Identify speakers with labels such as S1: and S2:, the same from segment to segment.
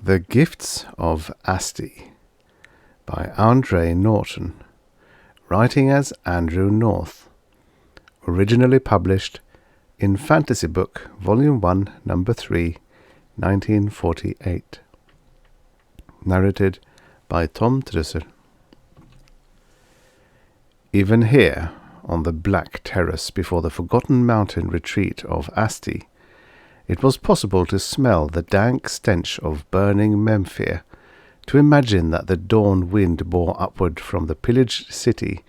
S1: The Gifts of Asti by Mary Norton, writing as Andrew North, originally published in Fantasy Book, Volume 1, Number 3, 1948. Narrated by Tom Trisser. Even here, on the black terrace before the forgotten mountain retreat of Asti, it was possible to smell the dank stench of burning Memphir, to imagine that the dawn wind bore upward from the pillaged city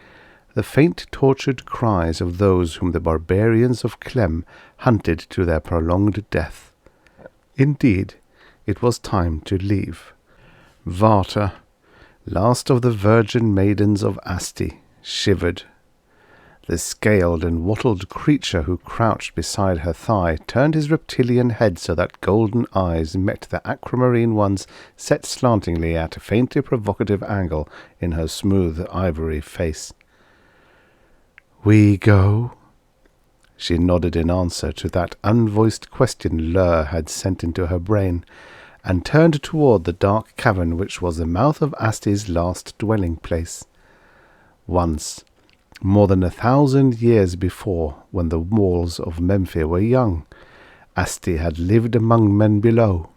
S1: the faint tortured cries of those whom the barbarians of Clem hunted to their prolonged death. Indeed, it was time to leave. Varta, last of the virgin maidens of Asti, shivered. The scaled and wattled creature who crouched beside her thigh turned his reptilian head so that golden eyes met the aquamarine ones set slantingly at a faintly provocative angle in her smooth ivory face. "We go?" She nodded in answer to that unvoiced question Lur had sent into her brain, and turned toward the dark cavern which was the mouth of Asti's last dwelling-place. Once, more than 1,000 years before, when the walls of Memphir were young, Asti had lived among men below.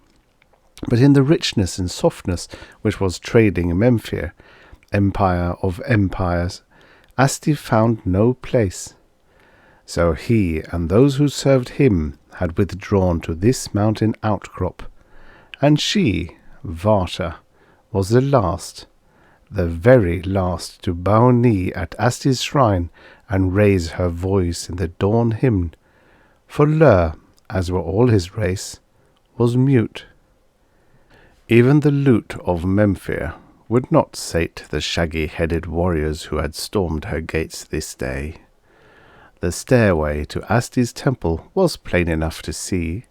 S1: But in the richness and softness which was trading Memphir, empire of empires, Asti found no place. So he and those who served him had withdrawn to this mountain outcrop, and she, Varta, was the last, the very last, to bow knee at Asti's shrine and raise her voice in the dawn hymn, for Lur, as were all his race, was mute. Even the lute of Memphir would not sate the shaggy-headed warriors who had stormed her gates this day. The stairway to Asti's temple was plain enough to see,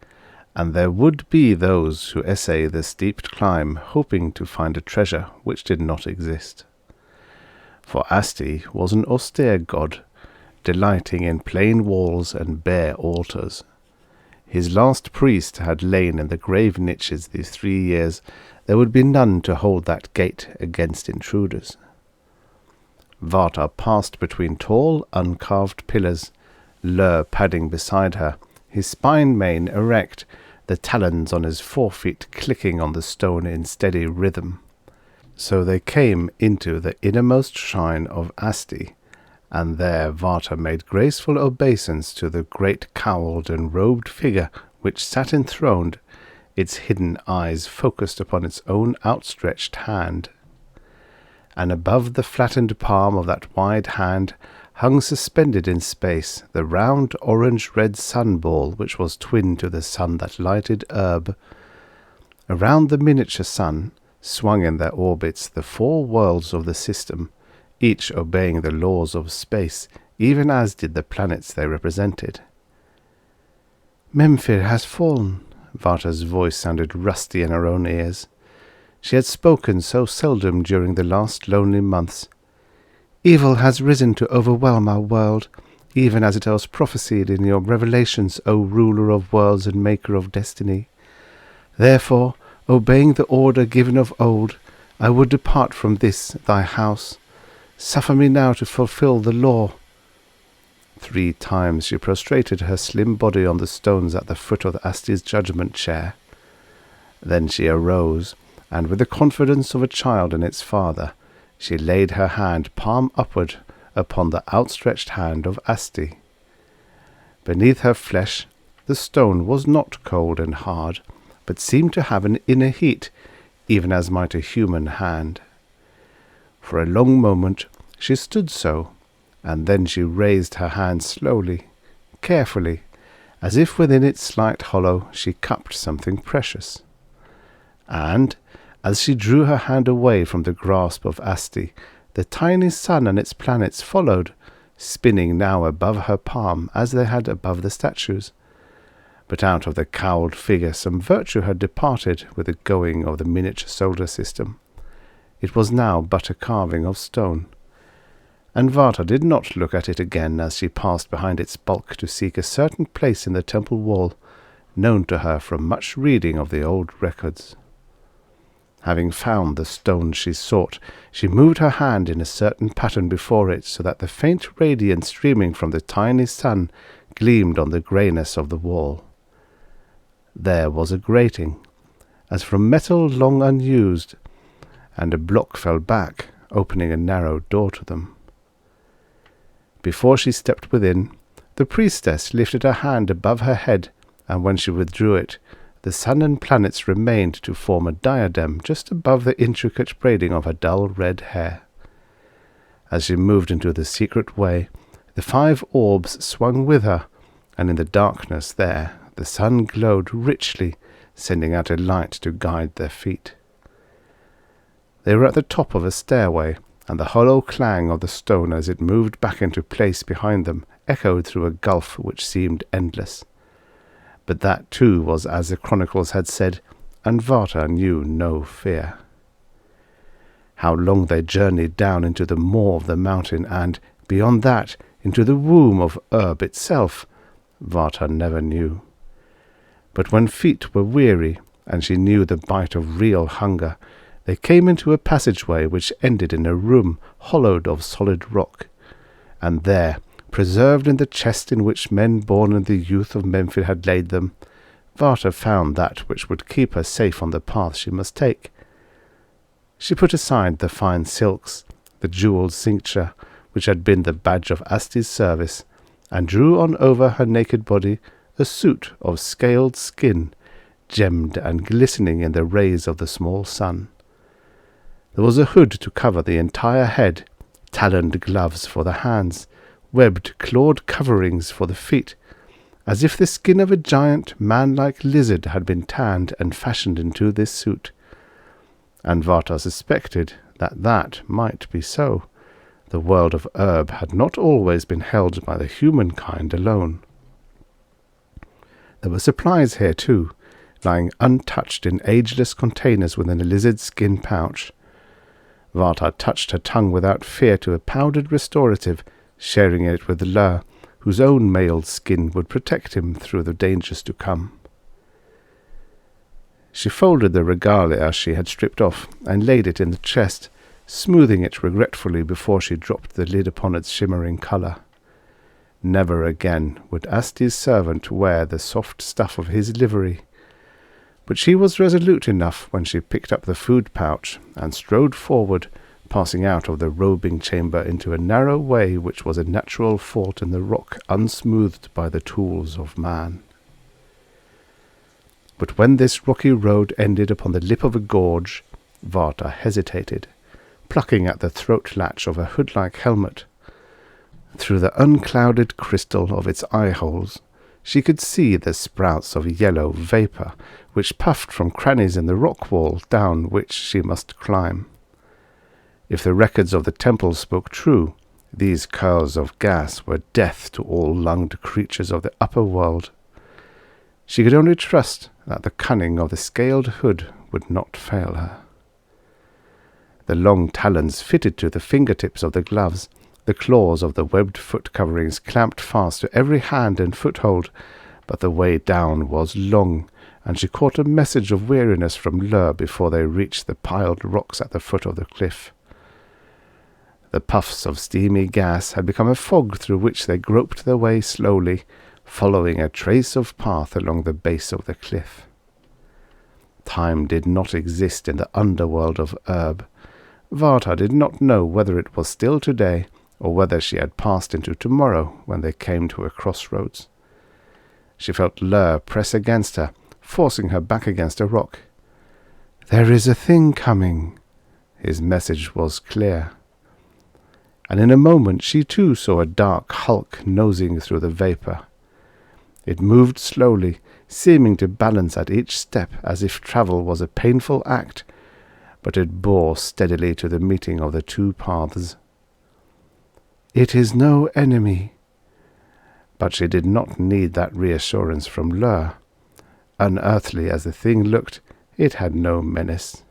S1: and there would be those who essay the steep climb, hoping to find a treasure which did not exist. For Asti was an austere god, delighting in plain walls and bare altars. His last priest had lain in the grave niches these 3 years. There would be none to hold that gate against intruders. Varta passed between tall, uncarved pillars, Lur padding beside her, his spine-mane erect, the talons on his forefeet clicking on the stone in steady rhythm. So they came into the innermost shrine of Asti, and there Varta made graceful obeisance to the great cowled and robed figure which sat enthroned, its hidden eyes focused upon its own outstretched hand. And above the flattened palm of that wide hand hung suspended in space the round orange-red sun-ball which was twin to the sun that lighted Erb. Around the miniature sun swung in their orbits the 4 worlds of the system, each obeying the laws of space, even as did the planets they represented. "Memphir has fallen," Varta's voice sounded rusty in her own ears. She had spoken so seldom during the last lonely months. "Evil has risen to overwhelm our world, even as it was prophesied in your revelations, O ruler of worlds and maker of destiny. Therefore, obeying the order given of old, I would depart from this thy house. Suffer me now to fulfill the law." 3 times she prostrated her slim body on the stones at the foot of Asti's judgment chair. Then she arose, and with the confidence of a child in its father, she laid her hand palm upward upon the outstretched hand of Asti. Beneath her flesh the stone was not cold and hard, but seemed to have an inner heat, even as might a human hand. For a long moment she stood so, and then she raised her hand slowly, carefully, as if within its slight hollow she cupped something precious. And, as she drew her hand away from the grasp of Asti, the tiny sun and its planets followed, spinning now above her palm as they had above the statues. But out of the cowled figure some virtue had departed with the going of the miniature solar system. It was now but a carving of stone. And Varta did not look at it again as she passed behind its bulk to seek a certain place in the temple wall, known to her from much reading of the old records. Having found the stone she sought, she moved her hand in a certain pattern before it, so that the faint radiance streaming from the tiny sun gleamed on the greyness of the wall. There was a grating, as from metal long unused, and a block fell back, opening a narrow door to them. Before she stepped within, the priestess lifted her hand above her head, and when she withdrew it, the sun and planets remained to form a diadem just above the intricate braiding of her dull red hair. As she moved into the secret way, the 5 orbs swung with her, and in the darkness there the sun glowed richly, sending out a light to guide their feet. They were at the top of a stairway, and the hollow clang of the stone as it moved back into place behind them echoed through a gulf which seemed endless. But that too was as the chronicles had said, and Varta knew no fear. How long they journeyed down into the maw of the mountain, and, beyond that, into the womb of Urb itself, Varta never knew. But when feet were weary, and she knew the bite of real hunger, they came into a passageway which ended in a room hollowed of solid rock, and there, preserved in the chest in which men born in the youth of Memphir had laid them, Varta found that which would keep her safe on the path she must take. She put aside the fine silks, the jewelled cincture, which had been the badge of Asti's service, and drew on over her naked body a suit of scaled skin, gemmed and glistening in the rays of the small sun. There was a hood to cover the entire head, taloned gloves for the hands, webbed, clawed coverings for the feet, as if the skin of a giant, man-like lizard had been tanned and fashioned into this suit. And Varta suspected that that might be so. The world of Urb had not always been held by the humankind alone. There were supplies here too, lying untouched in ageless containers within a lizard skin pouch. Varta touched her tongue without fear to a powdered restorative, sharing it with Lur, whose own mailed skin would protect him through the dangers to come. She folded the regalia she had stripped off and laid it in the chest, smoothing it regretfully before she dropped the lid upon its shimmering colour. Never again would Asti's servant wear the soft stuff of his livery, but she was resolute enough when she picked up the food pouch and strode forward, passing out of the robing chamber into a narrow way which was a natural fault in the rock unsmoothed by the tools of man. But when this rocky road ended upon the lip of a gorge, Varta hesitated, plucking at the throat latch of a hood-like helmet. Through the unclouded crystal of its eye-holes, she could see the sprouts of yellow vapour which puffed from crannies in the rock wall down which she must climb. If the records of the temple spoke true, these curls of gas were death to all lunged creatures of the upper world. She could only trust that the cunning of the scaled hood would not fail her. The long talons fitted to the fingertips of the gloves, the claws of the webbed foot coverings clamped fast to every hand and foothold, but the way down was long, and she caught a message of weariness from Lur before they reached the piled rocks at the foot of the cliff. The puffs of steamy gas had become a fog through which they groped their way slowly, following a trace of path along the base of the cliff. Time did not exist in the underworld of Urb. Varta did not know whether it was still today, or whether she had passed into tomorrow when they came to a crossroads. She felt Lur press against her, forcing her back against a rock. "There is a thing coming." His message was clear. And in a moment she too saw a dark hulk nosing through the vapour. It moved slowly, seeming to balance at each step as if travel was a painful act, but it bore steadily to the meeting of the two paths. "It is no enemy." But she did not need that reassurance from Lur. Unearthly as the thing looked, it had no menace.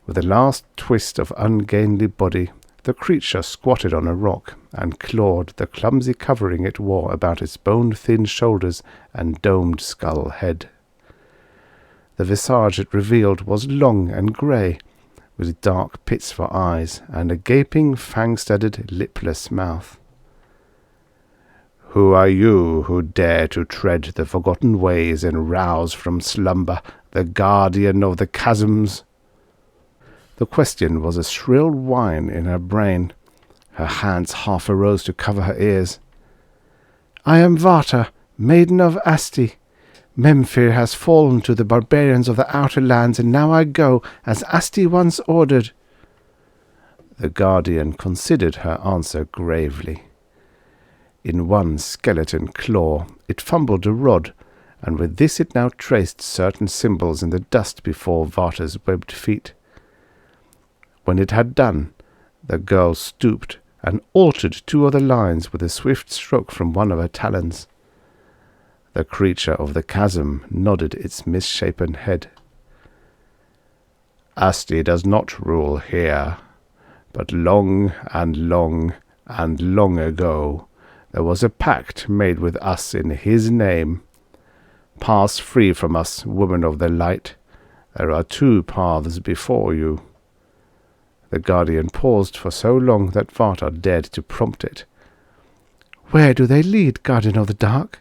S1: With a last twist of ungainly body, the creature squatted on a rock and clawed the clumsy covering it wore about its bone-thin shoulders and domed skull head. The visage it revealed was long and grey, with dark pits for eyes and a gaping, fang-studded, lipless mouth. "Who are you who dare to tread the forgotten ways and rouse from slumber the guardian of the chasms?" The question was a shrill whine in her brain. Her hands half arose to cover her ears. "I am Varta, maiden of Asti. Memphir has fallen to the barbarians of the outer lands, and now I go, as Asti once ordered." The guardian considered her answer gravely. In one skeleton claw it fumbled a rod, and with this it now traced certain symbols in the dust before Varta's webbed feet. When it had done, the girl stooped and altered 2 other lines with a swift stroke from one of her talons. The creature of the chasm nodded its misshapen head. "Asti does not rule here, but long and long and long ago there was a pact made with us in his name. Pass free from us, woman of the light. There are 2 paths before you." The guardian paused for so long that Varta dared to prompt it. "Where do they lead, guardian of the dark?"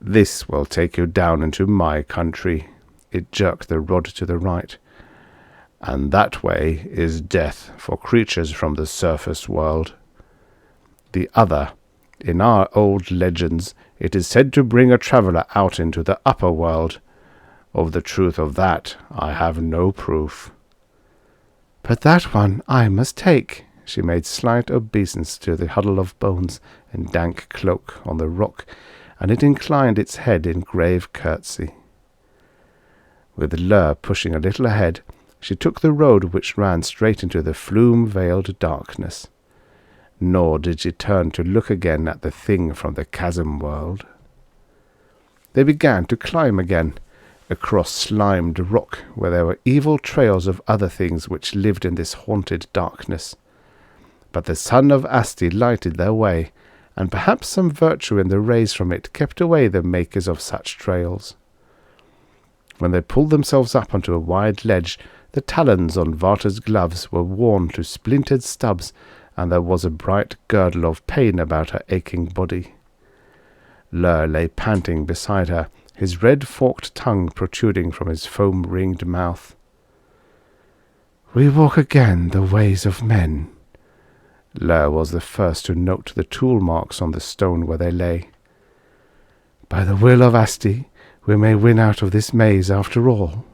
S1: "This will take you down into my country." It jerked the rod to the right. "And that way is death for creatures from the surface world. The other, in our old legends, it is said to bring a traveller out into the upper world. Of the truth of that I have no proof." "But that one I must take." She made slight obeisance to the huddle of bones and dank cloak on the rock, and it inclined its head in grave curtsy. With Lur pushing a little ahead, she took the road which ran straight into the flume-veiled darkness. Nor did she turn to look again at the thing from the chasm world. They began to climb again, across slimed rock where there were evil trails of other things which lived in this haunted darkness. But the sun of Asti lighted their way, and perhaps some virtue in the rays from it kept away the makers of such trails. When they pulled themselves up onto a wide ledge, the talons on Varta's gloves were worn to splintered stubs, and there was a bright girdle of pain about her aching body. Lur lay panting beside her, his red forked tongue protruding from his foam-ringed mouth. "We walk again the ways of men." Lur was the first to note the tool marks on the stone where they lay. "By the will of Asti, we may win out of this maze after all."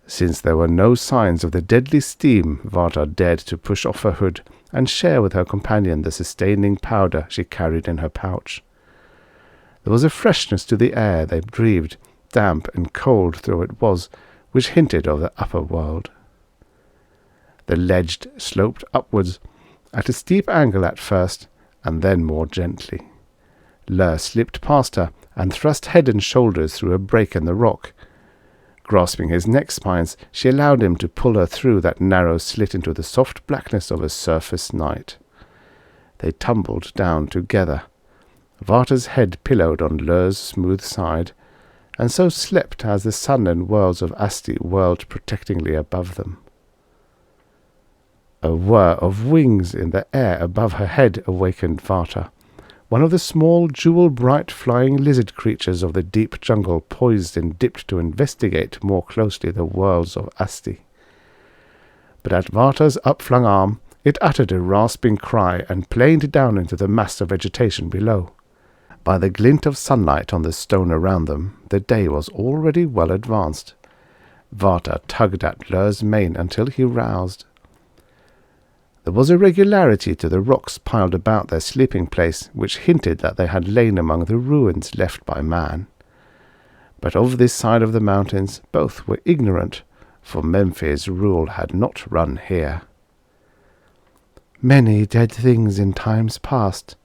S1: Since there were no signs of the deadly steam, Varta dared to push off her hood and share with her companion the sustaining powder she carried in her pouch. There was a freshness to the air they breathed, damp and cold though it was, which hinted of the upper world. The ledge sloped upwards, at a steep angle at first, and then more gently. Lur slipped past her and thrust head and shoulders through a break in the rock. Grasping his neck spines, she allowed him to pull her through that narrow slit into the soft blackness of a surface night. They tumbled down together. Varta's head pillowed on Lur's smooth side, and so slept as the sun and worlds of Asti whirled protectingly above them. A whir of wings in the air above her head awakened Varta. One of the small, jewel-bright flying lizard creatures of the deep jungle poised and dipped to investigate more closely the worlds of Asti. But at Varta's upflung arm it uttered a rasping cry and planed down into the mass of vegetation below. By the glint of sunlight on the stone around them, the day was already well advanced. Varta tugged at Lur's mane until he roused. There was a regularity to the rocks piled about their sleeping place which hinted that they had lain among the ruins left by man. But of this side of the mountains both were ignorant, for Memphir's rule had not run here. "Many dead things in times past."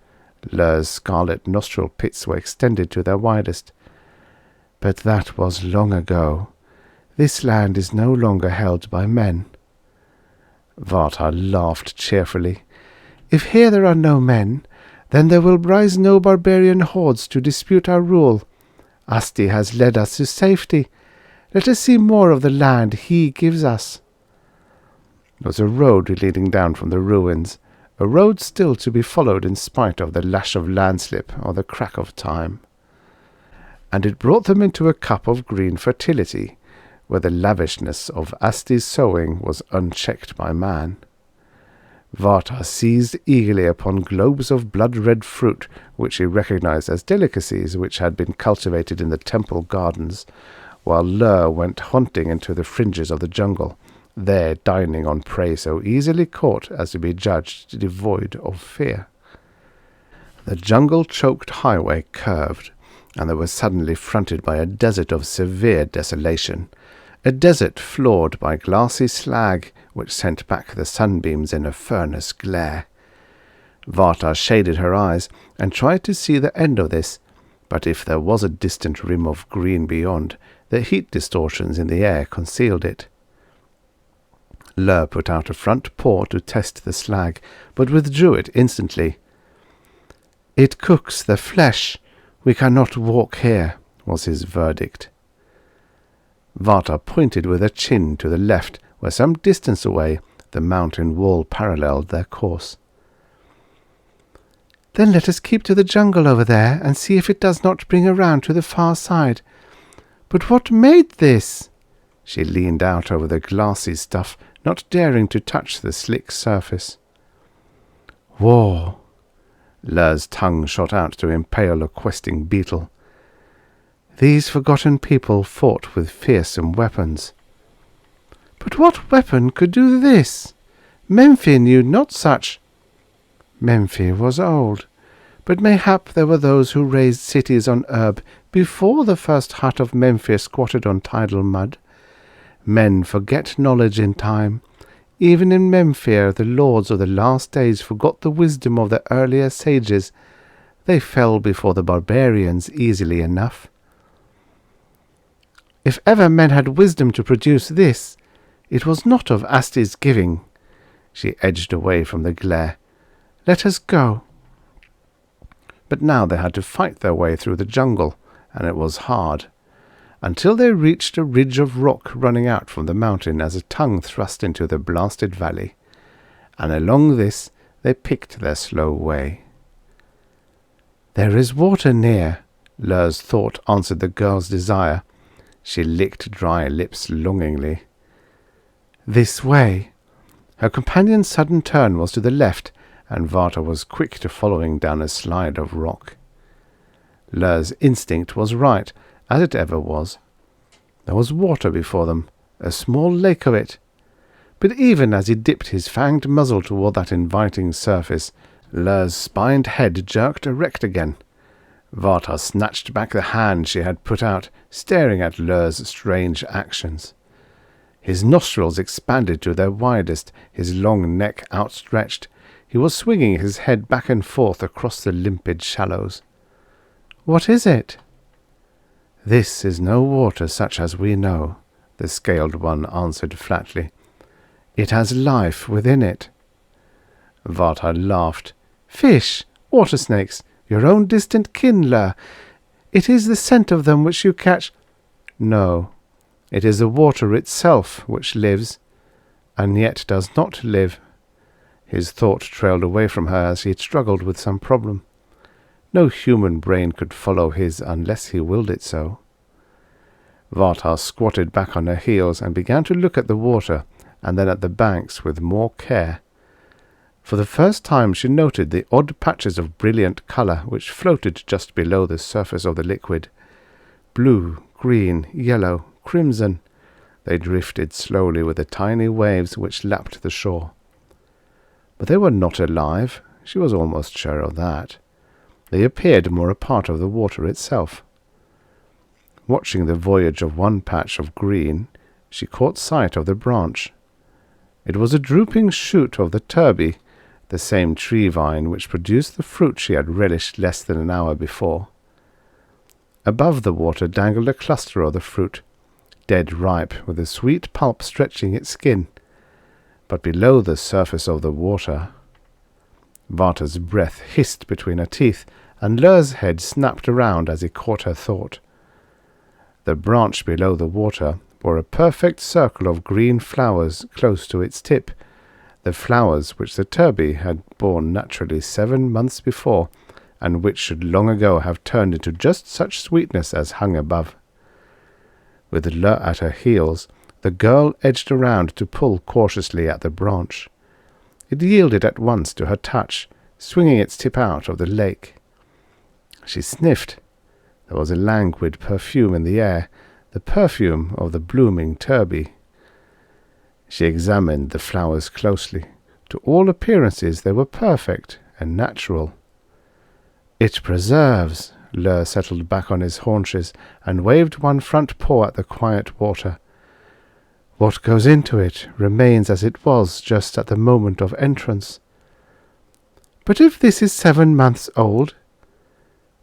S1: Lur's scarlet nostril pits were extended to their widest. "But that was long ago. This land is no longer held by men." Varta laughed cheerfully. "If here there are no men, then there will rise no barbarian hordes to dispute our rule. Asti has led us to safety. Let us see more of the land he gives us." There was a road leading down from the ruins, a road still to be followed in spite of the lash of landslip or the crack of time. And it brought them into a cup of green fertility, where the lavishness of Asti's sowing was unchecked by man. Varta seized eagerly upon globes of blood-red fruit, which he recognized as delicacies which had been cultivated in the temple gardens, while Lur went hunting into the fringes of the jungle, there dining on prey so easily caught as to be judged devoid of fear. The jungle-choked highway curved, and they were suddenly fronted by a desert of severe desolation, a desert floored by glassy slag which sent back the sunbeams in a furnace glare. Varta shaded her eyes and tried to see the end of this, but if there was a distant rim of green beyond, the heat distortions in the air concealed it. Lur put out a front paw to test the slag, but withdrew it instantly. "It cooks the flesh. We cannot walk here," was his verdict. Varta pointed with her chin to the left, where some distance away the mountain wall paralleled their course. "Then let us keep to the jungle over there and see if it does not bring around to the far side. But what made this?" She leaned out over the glassy stuff, not daring to touch the slick surface. "War." Lur's tongue shot out to impale a questing beetle. "These forgotten people fought with fearsome weapons." "But what weapon could do this? Memphir knew not such." "Memphir was old, but mayhap there were those who raised cities on herb before the first hut of Memphir squatted on tidal mud. Men forget knowledge in time. Even in Memphir the lords of the last days forgot the wisdom of the earlier sages. They fell before the barbarians easily enough." "If ever men had wisdom to produce this, it was not of Asti's giving." She edged away from the glare. "Let us go." But now they had to fight their way through the jungle, and it was hard, until they reached a ridge of rock running out from the mountain as a tongue thrust into the blasted valley, and along this they picked their slow way. "There is water near," Lur's thought answered the girl's desire. She licked dry lips longingly. "This way." Her companion's sudden turn was to the left, and Varta was quick to following down a slide of rock. Lur's instinct was right, as it ever was. There was water before them, a small lake of it. But even as he dipped his fanged muzzle toward that inviting surface, Lur's spined head jerked erect again. Varta snatched back the hand she had put out, staring at Lur's strange actions. His nostrils expanded to their widest, his long neck outstretched. He was swinging his head back and forth across the limpid shallows. "What is it?" "This is no water such as we know," the scaled one answered flatly. "It has life within it." Varta laughed. "Fish, water snakes, your own distant kin, Lur. It is the scent of them which you catch." "No, it is the water itself which lives, and yet does not live." His thought trailed away from her as he struggled with some problem. No human brain could follow his unless he willed it so. Varta squatted back on her heels and began to look at the water and then at the banks with more care. For the first time she noted the odd patches of brilliant colour which floated just below the surface of the liquid. Blue, green, yellow, crimson. They drifted slowly with the tiny waves which lapped the shore. But they were not alive, she was almost sure of that. They appeared more a part of the water itself. Watching the voyage of one patch of green, she caught sight of the branch. It was a drooping shoot of the turby, the same tree vine which produced the fruit she had relished less than an hour before. Above the water dangled a cluster of the fruit, dead ripe, with a sweet pulp stretching its skin. But below the surface of the water, Varta's breath hissed between her teeth, and Lur's head snapped around as he caught her thought. The branch below the water bore a perfect circle of green flowers close to its tip, the flowers which the turbie had borne naturally 7 months before, and which should long ago have turned into just such sweetness as hung above. With Lur at her heels, the girl edged around to pull cautiously at the branch. It yielded at once to her touch, swinging its tip out of the lake. She sniffed. There was a languid perfume in the air, the perfume of the blooming turbie. She examined the flowers closely. To all appearances they were perfect and natural. "It preserves." Lur settled back on his haunches and waved one front paw at the quiet water. "What goes into it remains as it was just at the moment of entrance." "But if this is 7 months old?"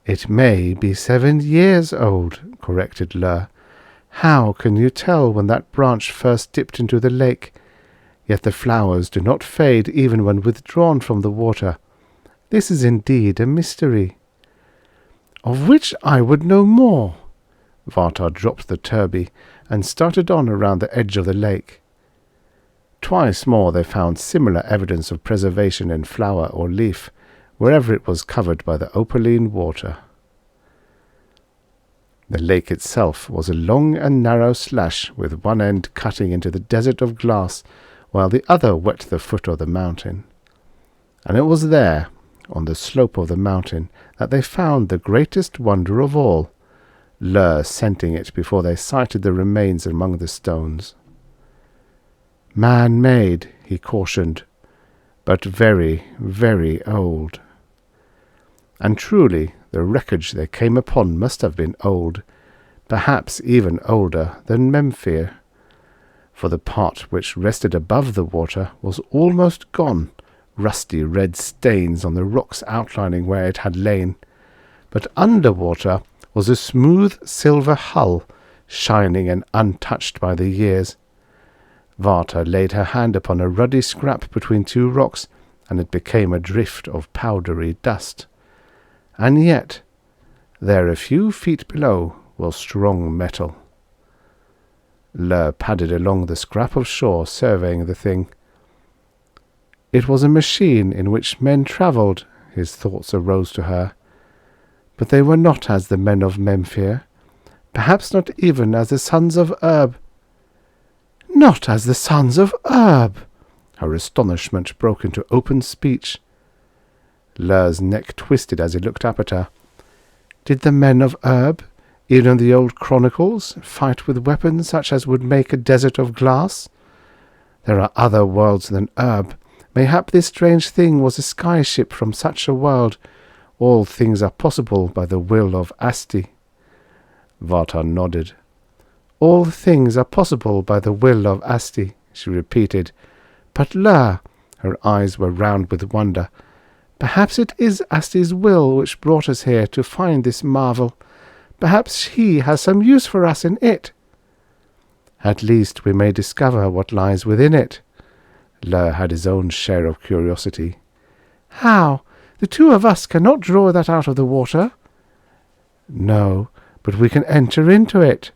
S1: "It may be 7 years old," corrected Lur. "How can you tell when that branch first dipped into the lake? Yet the flowers do not fade even when withdrawn from the water. This is indeed a mystery." "Of which I would know more." Varta dropped the turbie and started on around the edge of the lake. Twice more they found similar evidence of preservation in flower or leaf, wherever it was covered by the opaline water. The lake itself was a long and narrow slash, with one end cutting into the desert of glass, while the other wet the foot of the mountain. And it was there, on the slope of the mountain, that they found the greatest wonder of all, Lur scenting it before they sighted the remains among the stones. "Man-made," he cautioned, "but very, very old." And truly, the wreckage they came upon must have been old, perhaps even older than Memphir, for the part which rested above the water was almost gone, rusty red stains on the rocks outlining where it had lain, but under water was a smooth silver hull, shining and untouched by the years. Varta laid her hand upon a ruddy scrap between 2 rocks, and it became a drift of powdery dust. And yet, there a few feet below was strong metal. Lur padded along the scrap of shore, surveying the thing. It was a machine in which men travelled, his thoughts arose to her. But they were not as the men of Memphir, perhaps not even as the sons of Urb. "Not as the sons of Urb!" Her astonishment broke into open speech. Lur's neck twisted as he looked up at her. Did the men of Urb, even in the old chronicles, fight with weapons such as would make a desert of glass? There are other worlds than Urb. Mayhap this strange thing was a sky ship from such a world. All things are possible by the will of Asti. Varta nodded. "All things are possible by the will of Asti," she repeated. "But Lur," her eyes were round with wonder, "perhaps it is Asti's will which brought us here to find this marvel. Perhaps he has some use for us in it." "At least we may discover what lies within it." Lur had his own share of curiosity. "How? The 2 of us cannot draw that out of the water." "No, but we can enter into it."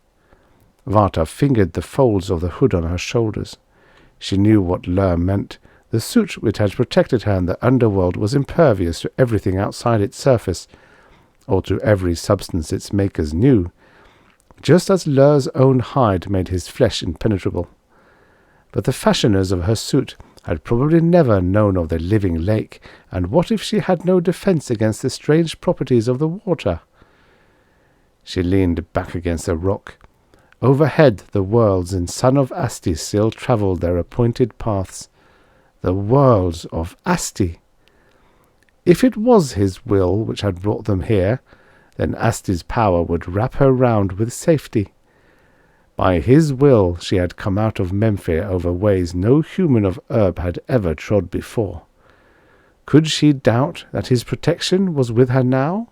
S1: Varta fingered the folds of the hood on her shoulders. She knew what Lur meant. The suit which had protected her in the underworld was impervious to everything outside its surface, or to every substance its makers knew, just as Lur's own hide made his flesh impenetrable. But the fashioners of her suit had probably never known of the living lake, and what if she had no defence against the strange properties of the water? She leaned back against a rock. Overhead the worlds and son of Asti still travelled their appointed paths. The worlds of Asti! If it was his will which had brought them here, then Asti's power would wrap her round with safety. By his will she had come out of Memphir over ways no human of Urb had ever trod before. Could she doubt that his protection was with her now?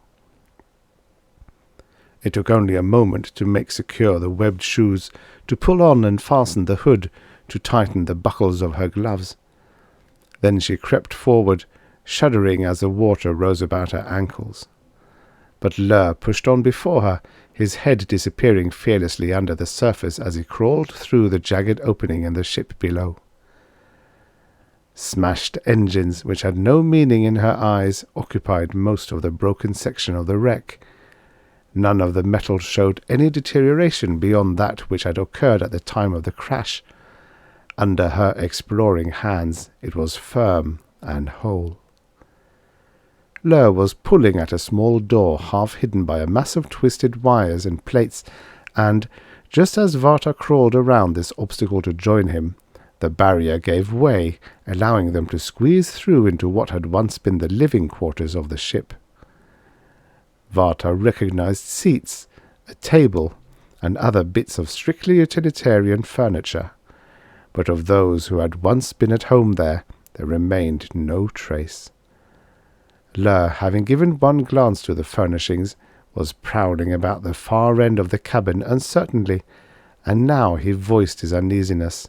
S1: It took only a moment to make secure the webbed shoes, to pull on and fasten the hood, to tighten the buckles of her gloves. Then she crept forward, shuddering as the water rose about her ankles. but Lur pushed on before her, his head disappearing fearlessly under the surface as he crawled through the jagged opening in the ship below. Smashed engines, which had no meaning in her eyes, occupied most of the broken section of the wreck. None of the metal showed any deterioration beyond that which had occurred at the time of the crash. Under her exploring hands it was firm and whole. Lur was pulling at a small door half hidden by a mass of twisted wires and plates, and, just as Varta crawled around this obstacle to join him, the barrier gave way, allowing them to squeeze through into what had once been the living quarters of the ship. Varta recognized seats, a table, and other bits of strictly utilitarian furniture, but of those who had once been at home there remained no trace. Lur, having given one glance to the furnishings, was prowling about the far end of the cabin uncertainly, and now he voiced his uneasiness.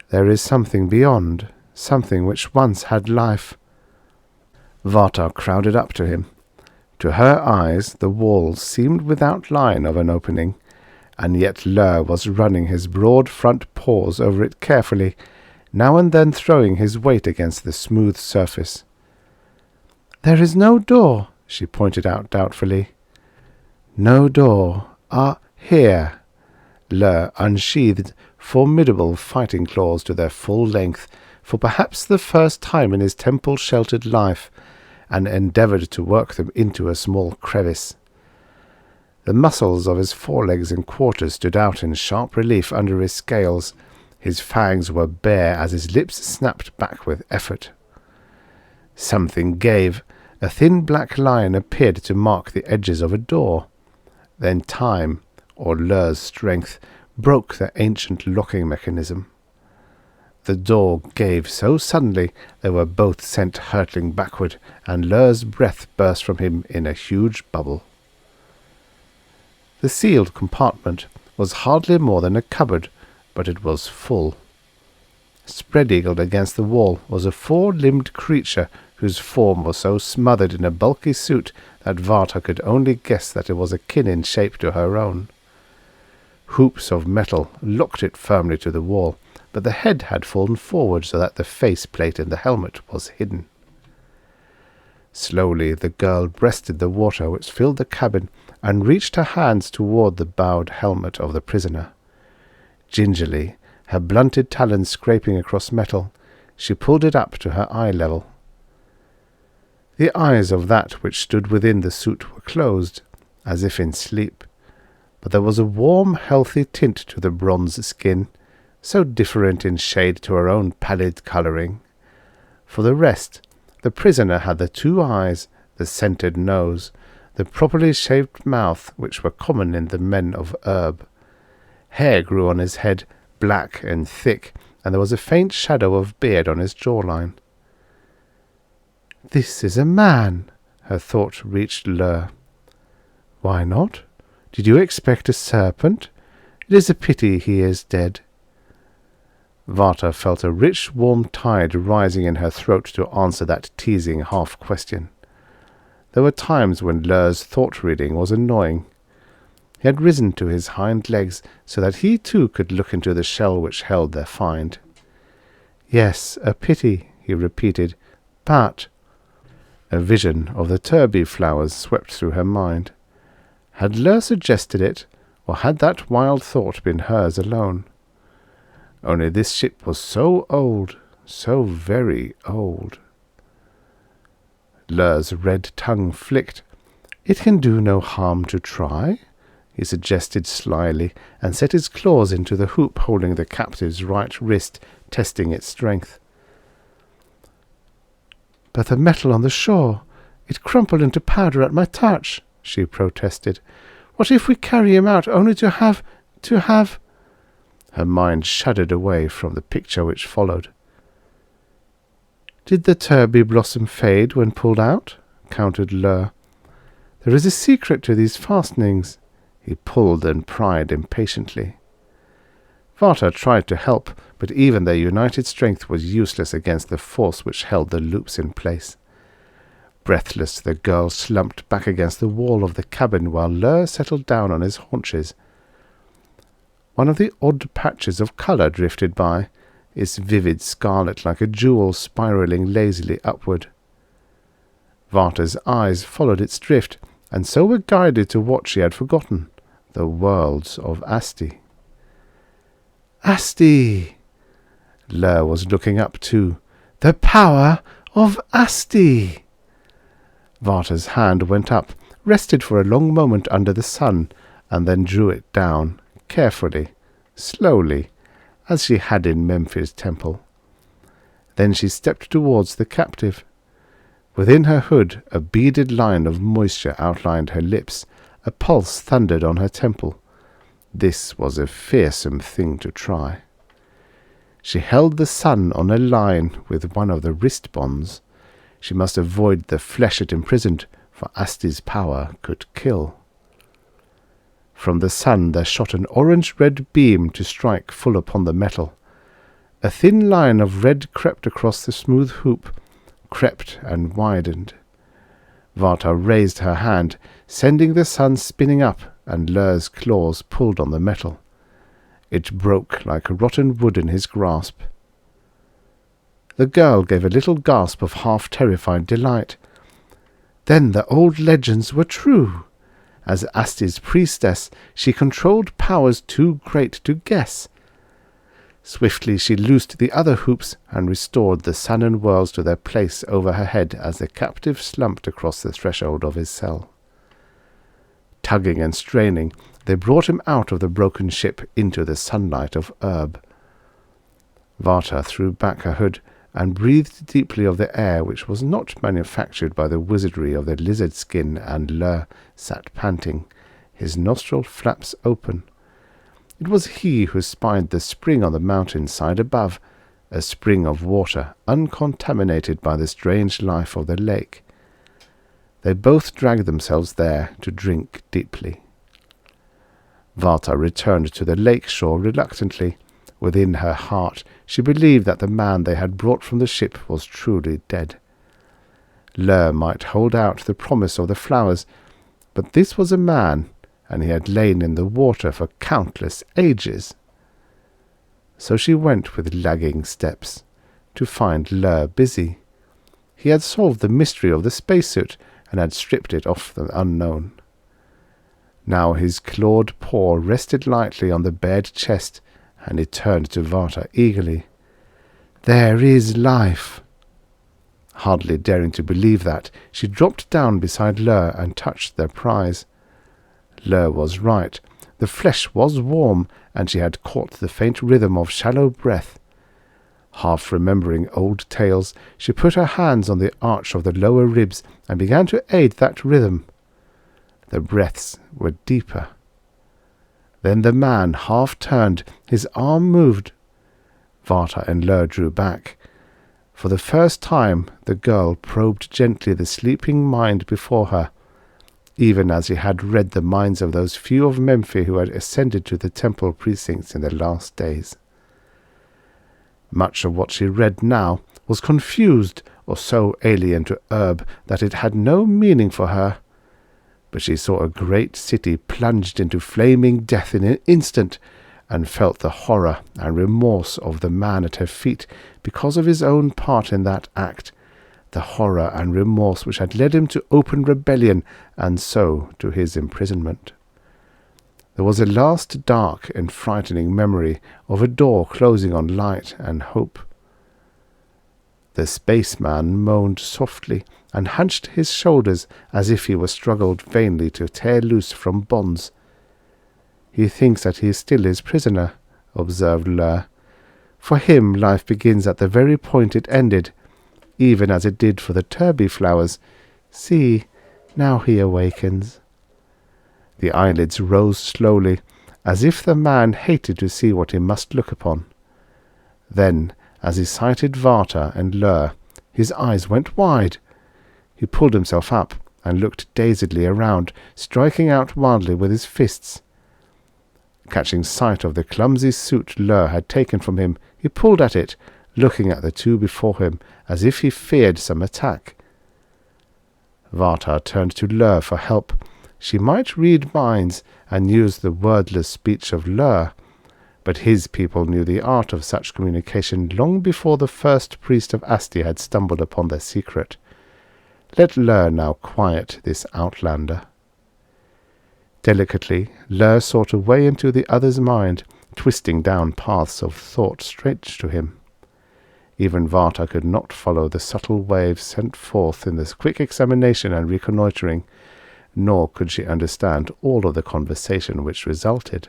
S1: "There is something beyond, something which once had life." Varta crowded up to him. To her eyes the wall seemed without line of an opening, and yet Lur was running his broad front paws over it carefully, now and then throwing his weight against the smooth surface. "There is no door," she pointed out doubtfully. "No door. Here." Lur unsheathed formidable fighting claws to their full length, for perhaps the first time in his temple-sheltered life, and endeavoured to work them into a small crevice. The muscles of his forelegs and quarters stood out in sharp relief under his scales. His fangs were bare as his lips snapped back with effort. Something gave. A thin black line appeared to mark the edges of a door. Then time, or Lur's strength, broke the ancient locking mechanism. The door gave so suddenly they were both sent hurtling backward, and Lur's breath burst from him in a huge bubble. The sealed compartment was hardly more than a cupboard, but it was full. Spread-eagled against the wall was a four-limbed creature whose form was so smothered in a bulky suit that Varta could only guess that it was akin in shape to her own. Hoops of metal locked it firmly to the wall, but the head had fallen forward so that the faceplate in the helmet was hidden. Slowly the girl breasted the water which filled the cabin and reached her hands toward the bowed helmet of the prisoner. Gingerly, her blunted talons scraping across metal, she pulled it up to her eye level. The eyes of that which stood within the suit were closed, as if in sleep, but there was a warm, healthy tint to the bronze skin, so different in shade to her own pallid colouring. For the rest, the prisoner had the two eyes, the scented nose, the properly shaped mouth which were common in the men of herb. Hair grew on his head, black and thick, and there was a faint shadow of beard on his jawline. "This is a man," her thought reached Lur. "Why not? Did you expect a serpent? It is a pity he is dead." Varta felt a rich, warm tide rising in her throat to answer that teasing half-question. There were times when Lur's thought-reading was annoying. He had risen to his hind legs so that he too could look into the shell which held their find. "Yes, a pity," he repeated, "but—" A vision of the turby flowers swept through her mind. Had Lur suggested it, or had that wild thought been hers alone? Only this ship was so old, so very old. Lur's red tongue flicked. "It can do no harm to try," he suggested slyly, and set his claws into the hoop holding the captive's right wrist, testing its strength. "But the metal on the shore, it crumpled into powder at my touch," she protested. "What if we carry him out only to have... Her mind shuddered away from the picture which followed. "Did the turby blossom fade when pulled out?" countered Lur. "There is a secret to these fastenings." He pulled and pried impatiently. Varta tried to help, but even their united strength was useless against the force which held the loops in place. Breathless, the girl slumped back against the wall of the cabin while Lur settled down on his haunches. One of the odd patches of colour drifted by, its vivid scarlet like a jewel spiralling lazily upward. Varta's eyes followed its drift, and so were guided to what she had forgotten, the worlds of Asti. Asti! Lur was looking up too. The power of Asti! Varta's hand went up, rested for a long moment under the sun, and then drew it down, carefully, slowly, as she had in Memphir's temple. Then she stepped towards the captive. Within her hood a beaded line of moisture outlined her lips, a pulse thundered on her temple. This was a fearsome thing to try. She held the sun on a line with one of the wrist bonds. She must avoid the flesh it imprisoned, for Asti's power could kill. From the sun there shot an orange-red beam to strike full upon the metal. A thin line of red crept across the smooth hoop, crept and widened. Varta raised her hand, sending the sun spinning up, and Lur's claws pulled on the metal. It broke like rotten wood in his grasp. The girl gave a little gasp of half-terrified delight. Then the old legends were true. As Asti's priestess, she controlled powers too great to guess. Swiftly she loosed the other hoops and restored the sun and worlds to their place over her head as the captive slumped across the threshold of his cell. Tugging and straining, they brought him out of the broken ship into the sunlight of Urb. Varta threw back her hood and breathed deeply of the air which was not manufactured by the wizardry of the lizard skin, and Lur sat panting, his nostril flaps open. It was he who spied the spring on the mountain side above, a spring of water uncontaminated by the strange life of the lake. They both dragged themselves there to drink deeply. Varta returned to the lake shore reluctantly. Within her heart she believed that the man they had brought from the ship was truly dead. Lur might hold out the promise of the flowers, but this was a man, and he had lain in the water for countless ages. So she went with lagging steps, to find Lur busy. He had solved the mystery of the spacesuit and had stripped it off the unknown. Now his clawed paw rested lightly on the bared chest, and he turned to Varta eagerly. "There is life." Hardly daring to believe that, she dropped down beside Lur and touched their prize. Lur was right. The flesh was warm, and she had caught the faint rhythm of shallow breath. Half remembering old tales, she put her hands on the arch of the lower ribs and began to aid that rhythm. The breaths were deeper. Then the man half turned, his arm moved. Varta and Lur drew back. For the first time the girl probed gently the sleeping mind before her, even as he had read the minds of those few of Memphir who had ascended to the temple precincts in the last days. Much of what she read now was confused or so alien to Urb that it had no meaning for her. But she saw a great city plunged into flaming death in an instant, and felt the horror and remorse of the man at her feet because of his own part in that act, the horror and remorse which had led him to open rebellion and so to his imprisonment. There was a last dark and frightening memory of a door closing on light and hope. The spaceman moaned softly and hunched his shoulders as if he struggled vainly to tear loose from bonds. "He thinks that he is still his prisoner," observed Lur. "For him life begins at the very point it ended, even as it did for the Turby flowers. See, now he awakens." The eyelids rose slowly, as if the man hated to see what he must look upon. Then, as he sighted Varta and Lur, his eyes went wide. He pulled himself up and looked dazedly around, striking out wildly with his fists. Catching sight of the clumsy suit Lur had taken from him, he pulled at it, looking at the two before him as if he feared some attack. Varta turned to Lur for help. She might read minds and use the wordless speech of Lur, but his people knew the art of such communication long before the first priest of Asti had stumbled upon their secret. Let Lur now quiet this outlander. Delicately, Lur sought a way into the other's mind, twisting down paths of thought strange to him. Even Varta could not follow the subtle waves sent forth in this quick examination and reconnoitering, nor could she understand all of the conversation which resulted.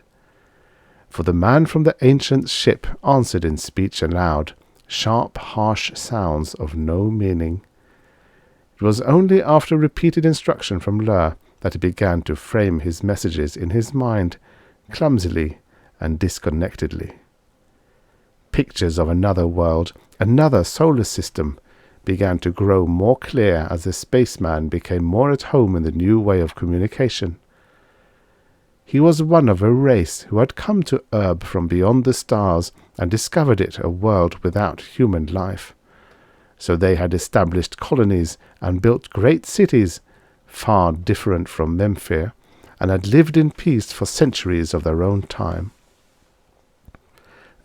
S1: For the man from the ancient ship answered in speech aloud, sharp, harsh sounds of no meaning. It was only after repeated instruction from Lur that he began to frame his messages in his mind, clumsily and disconnectedly. Pictures of another world, another solar system, began to grow more clear as the spaceman became more at home in the new way of communication. He was one of a race who had come to Urb from beyond the stars and discovered it a world without human life. So they had established colonies and built great cities, far different from Memphir, and had lived in peace for centuries of their own time.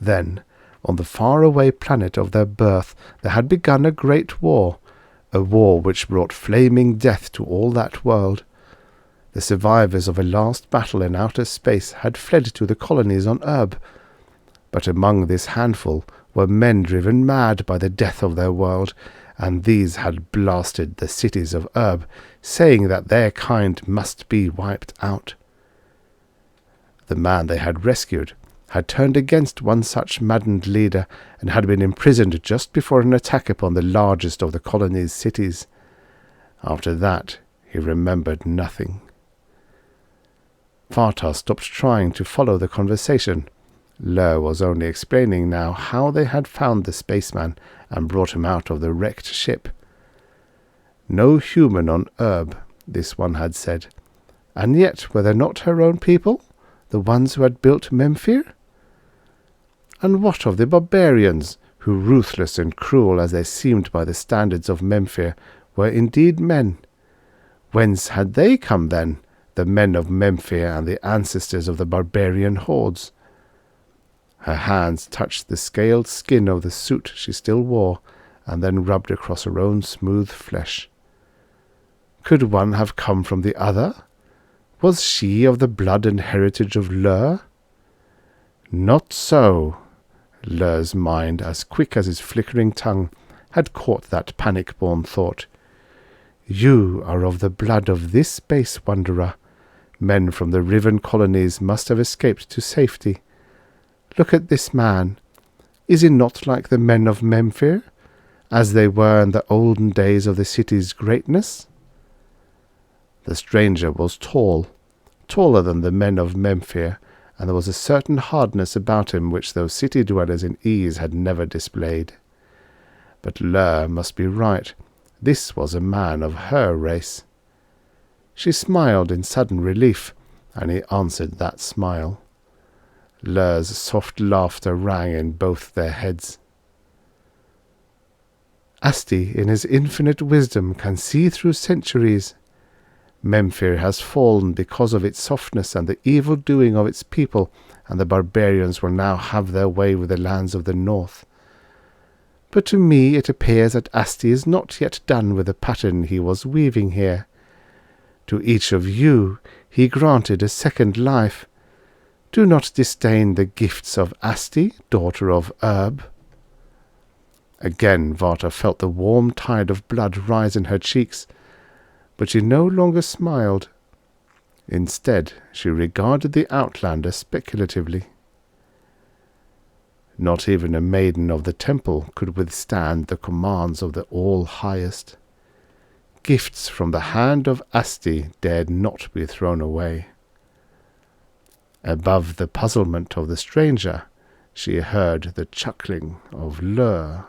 S1: Then, on the faraway planet of their birth, there had begun a great war, a war which brought flaming death to all that world. The survivors of a last battle in outer space had fled to the colonies on Urb, but among this handful were men driven mad by the death of their world, and these had blasted the cities of Urb, saying that their kind must be wiped out. The man they had rescued had turned against one such maddened leader and had been imprisoned just before an attack upon the largest of the colony's cities. After that, he remembered nothing. Varta stopped trying to follow the conversation. Lur was only explaining now how they had found the spaceman and brought him out of the wrecked ship. No human on Urb, this one had said. And yet were they not her own people, the ones who had built Memphir? And what of the barbarians, who, ruthless and cruel as they seemed by the standards of Memphir, were indeed men? Whence had they come then, the men of Memphir and the ancestors of the Barbarian Hordes? Her hands touched the scaled skin of the suit she still wore, and then rubbed across her own smooth flesh. Could one have come from the other? Was she of the blood and heritage of Lur? Not so. Lur's mind, as quick as his flickering tongue, had caught that panic-born thought. You are of the blood of this space wanderer. Men from the riven colonies must have escaped to safety. Look at this man. Is he not like the men of Memphir, as they were in the olden days of the city's greatness? The stranger was tall, taller than the men of Memphir, and there was a certain hardness about him which those city dwellers in ease had never displayed. But Lur must be right. This was a man of her race. She smiled in sudden relief, and he answered that smile. Lur's soft laughter rang in both their heads. Asti, in his infinite wisdom, can see through centuries. Memphir has fallen because of its softness and the evil doing of its people, and the barbarians will now have their way with the lands of the north. But to me it appears that Asti is not yet done with the pattern he was weaving here. To each of you he granted a second life. Do not disdain the gifts of Asti, daughter of Urb. Again Varta felt the warm tide of blood rise in her cheeks, but she no longer smiled. Instead, she regarded the outlander speculatively. Not even a maiden of the temple could withstand the commands of the All-Highest. Gifts from the hand of Asti dared not be thrown away. Above the puzzlement of the stranger, she heard the chuckling of Lur.